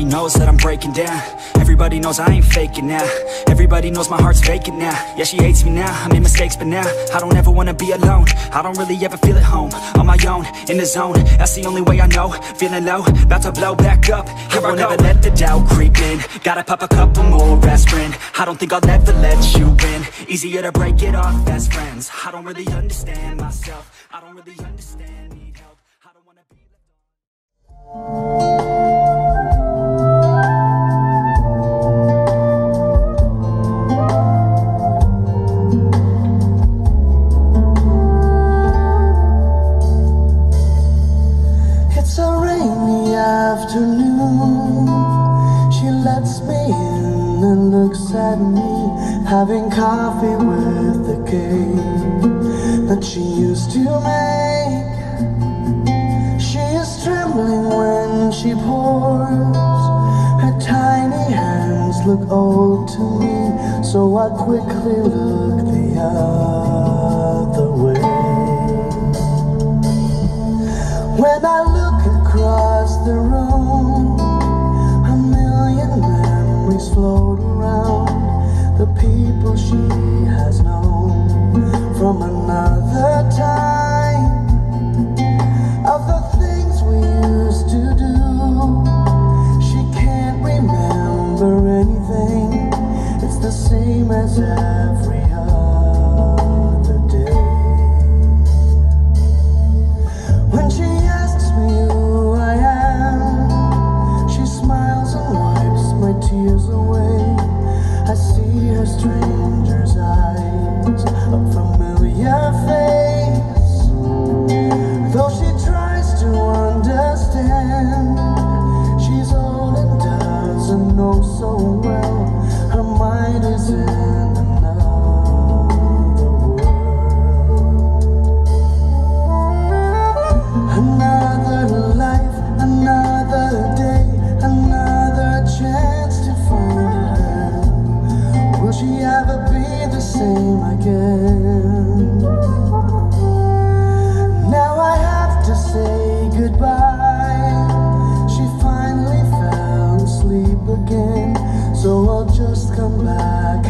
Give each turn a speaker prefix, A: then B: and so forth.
A: knows that I'm breaking down. Everybody knows I ain't faking now. Everybody knows my heart's vacant now. Yeah, she hates me now, I made mistakes but now I don't ever wanna be alone. I don't really ever feel at home. On my own, in the zone, that's the only way I know. Feeling low, about to blow back up. Here I never let the doubt creep in. Gotta pop a couple more aspirin. I don't think I'll ever let you in. Easier to break it off best friends. I don't really understand myself. I don't really understand, need help. I don't wanna be
B: It's a rainy afternoon. She lets me in and looks at me, having coffee with the cake that she used to make. She is trembling when she pours. Her tiny hands look old to me, so I quickly look the other way. When I look across the room, a million memories float around. The people she has known from another time, of the things we used to do. She can't remember anything. It's the same as every other day. When she asks me who I am, she smiles and wipes my tears away. I see her stranger's eyes, a familiar face. Though she tries to understand, she's old and doesn't know so well. Her mind is in another world. Another life, another day, another chance to find her. Will she ever be the same again? Now I have to say goodbye. She finally fell asleep again, so I'll just come back